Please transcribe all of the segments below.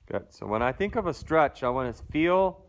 Good. So when I think of a stretch, I want to feel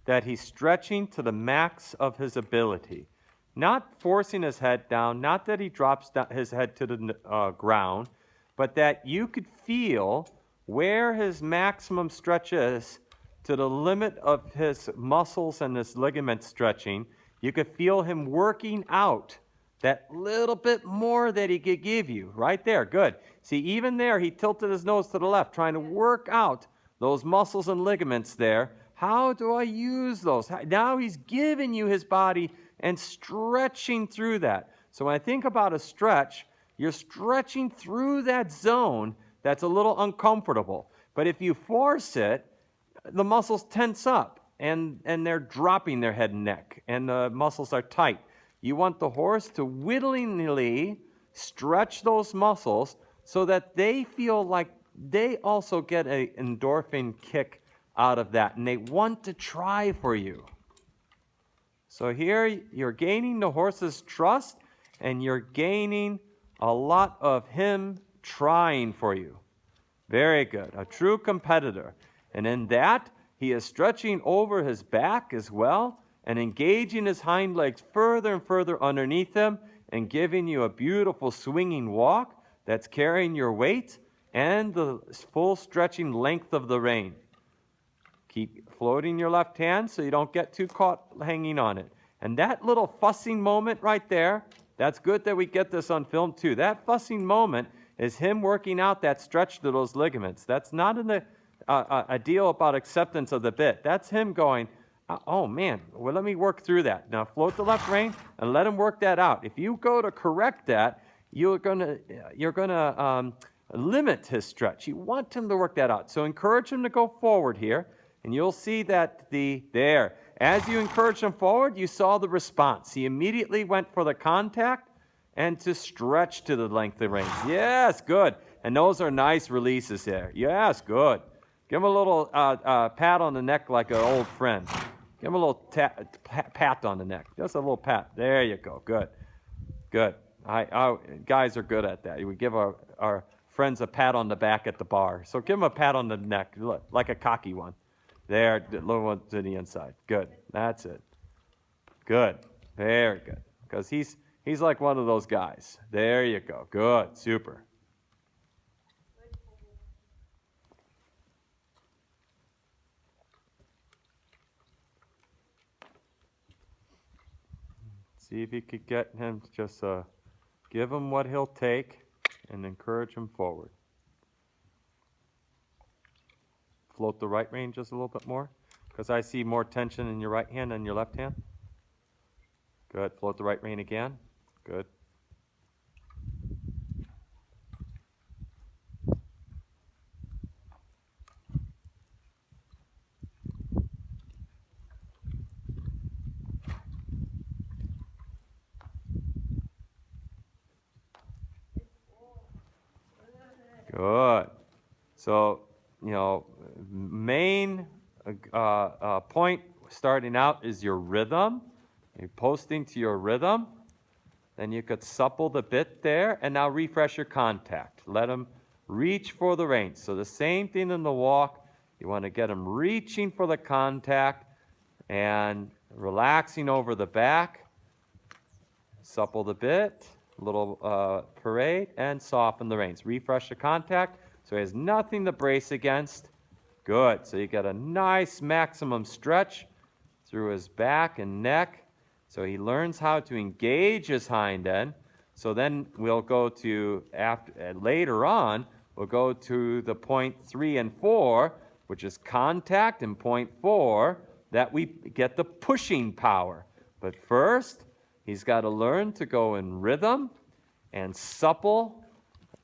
that he's stretching to the max of his ability. Not forcing his head down, not that he drops his head to the ground, but that you could feel where his maximum stretch is to the limit of his muscles and his ligament stretching. You could feel him working out that little bit more that he could give you. Right there, good. See, even there, he tilted his nose to the left, trying to work out those muscles and ligaments there. How do I use those? Now he's giving you his body and stretching through that. So when I think about a stretch, you're stretching through that zone that's a little uncomfortable. But if you force it, the muscles tense up and they're dropping their head and neck, and the muscles are tight. You want the horse to willingly stretch those muscles so that they feel like they also get an endorphin kick out of that, and they want to try for you. So here you're gaining the horse's trust, and you're gaining a lot of him trying for you. Very good. A true competitor. And in that, he is stretching over his back as well and engaging his hind legs further and further underneath him and giving you a beautiful swinging walk that's carrying your weight and the full stretching length of the rein. Keep floating your left hand so you don't get too caught hanging on it. And that little fussing moment right there, that's good that we get this on film too. That fussing moment is him working out that stretch to those ligaments. That's not a deal about acceptance of the bit. That's him going, oh man, well, let me work through that. Now float the left rein and let him work that out. If you go to correct that, you're gonna limit his stretch. You want him to work that out. So encourage him to go forward here, and you'll see that as you encourage him forward, you saw the response. He immediately went for the contact and to stretch to the length of the reins. Yes, good. And those are nice releases there. Yes, good. Give him a little pat on the neck like an old friend. Give him a little pat on the neck. Just a little pat. There you go. Good. Good. Guys are good at that. We give our friends a pat on the back at the bar. So give him a pat on the neck, like a cocky one. There, the little one to the inside. Good. That's it. Good. Very good. Because he's like one of those guys. There you go. Good. Super. See if you could get him to just give him what he'll take and encourage him forward. Float the right rein just a little bit more, because I see more tension in your right hand than your left hand. Good. Float the right rein again. Good. Good. So, main point starting out is your rhythm. You're posting to your rhythm. Then you could supple the bit there, and now refresh your contact. Let him reach for the reins. So the same thing in the walk. You want to get him reaching for the contact and relaxing over the back. Supple the bit, a little parade, and soften the reins. Refresh the contact so he has nothing to brace against. Good. So you get a nice maximum stretch through his back and neck. So he learns how to engage his hind end. So then we'll go to, later on, we'll go to the point 3 and 4, which is contact, and point 4, that we get the pushing power. But first, he's got to learn to go in rhythm and supple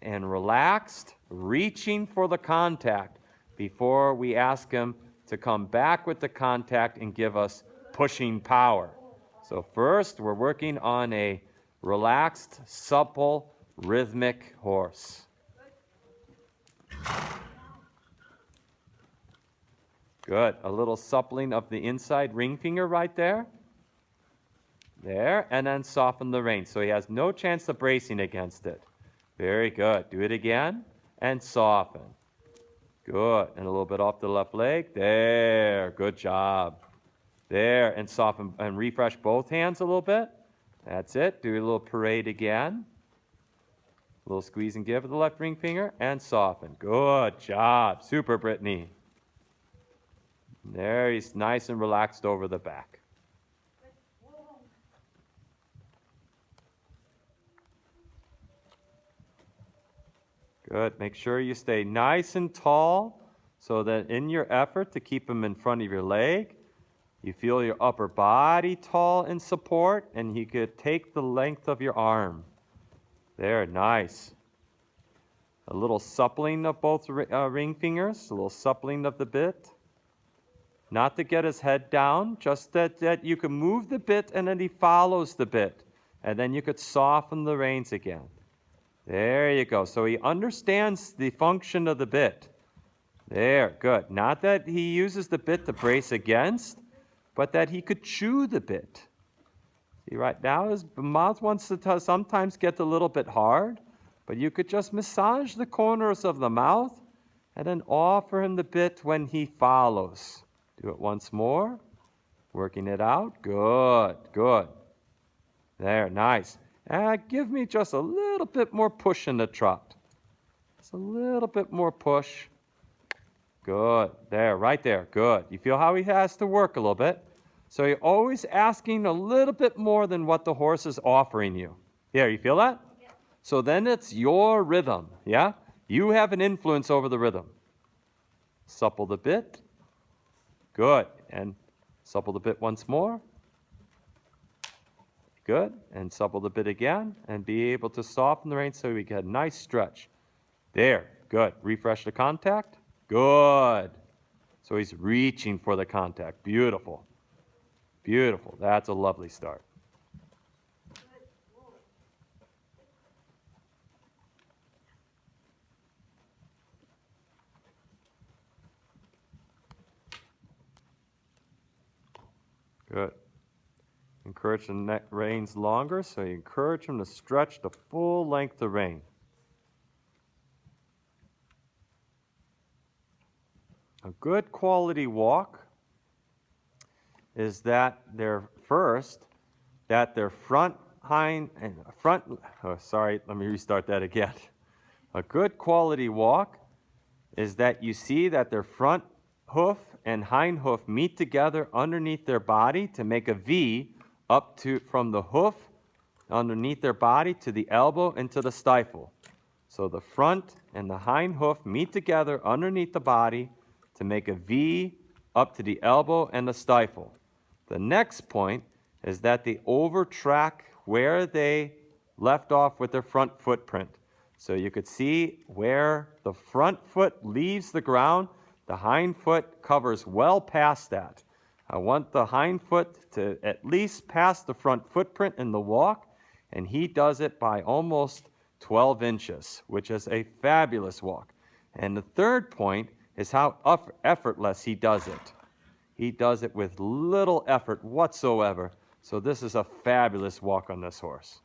and relaxed, reaching for the contact before we ask him to come back with the contact and give us pushing power. So first, we're working on a relaxed, supple, rhythmic horse. Good. A little suppling of the inside ring finger right there. There, and then soften the rein so he has no chance of bracing against it. Very good. Do it again, and soften. Good. And a little bit off the left leg. There. Good job. There. And soften and refresh both hands a little bit. That's it. Do a little parade again. A little squeeze and give with the left ring finger and soften. Good job. Super, Brittany. There, he's nice and relaxed over the back. Good. Make sure you stay nice and tall so that in your effort to keep him in front of your leg, you feel your upper body tall in support, and you could take the length of your arm. There, nice. A little suppling of both ring fingers, a little suppling of the bit. Not to get his head down, just that you can move the bit and then he follows the bit. And then you could soften the reins again. There you go. So he understands the function of the bit. There, good. Not that he uses the bit to brace against, but that he could chew the bit. See, right now his mouth wants to sometimes get a little bit hard, but you could just massage the corners of the mouth and then offer him the bit when he follows. Do it once more. Working it out. Good, good. There, nice. Give me just a little bit more push in the trot. Just a little bit more push. Good. There, right there. Good. You feel how he has to work a little bit? So you're always asking a little bit more than what the horse is offering you. Yeah, you feel that? Yeah. So then it's your rhythm, yeah? You have an influence over the rhythm. Supple the bit. Good. And supple the bit once more. Good. And supple the bit again. And be able to soften the reins so we get a nice stretch. There. Good. Refresh the contact. Good. So he's reaching for the contact. Beautiful. Beautiful. That's a lovely start. Good. Encourage the neck reins longer, so you encourage him to stretch the full length of rein. A good quality walk is that their front hind and front, oh, sorry, let me restart that again. A good quality walk is that you see that their front hoof and hind hoof meet together underneath their body to make a V up to from the hoof underneath their body to the elbow into the stifle. So the front and the hind hoof meet together underneath the body to make a V up to the elbow and the stifle. The next point is that they overtrack where they left off with their front footprint. So you could see where the front foot leaves the ground, the hind foot covers well past that. I want the hind foot to at least pass the front footprint in the walk, and he does it by almost 12 inches, which is a fabulous walk. And the third point is how effortless he does it. He does it with little effort whatsoever. So this is a fabulous walk on this horse.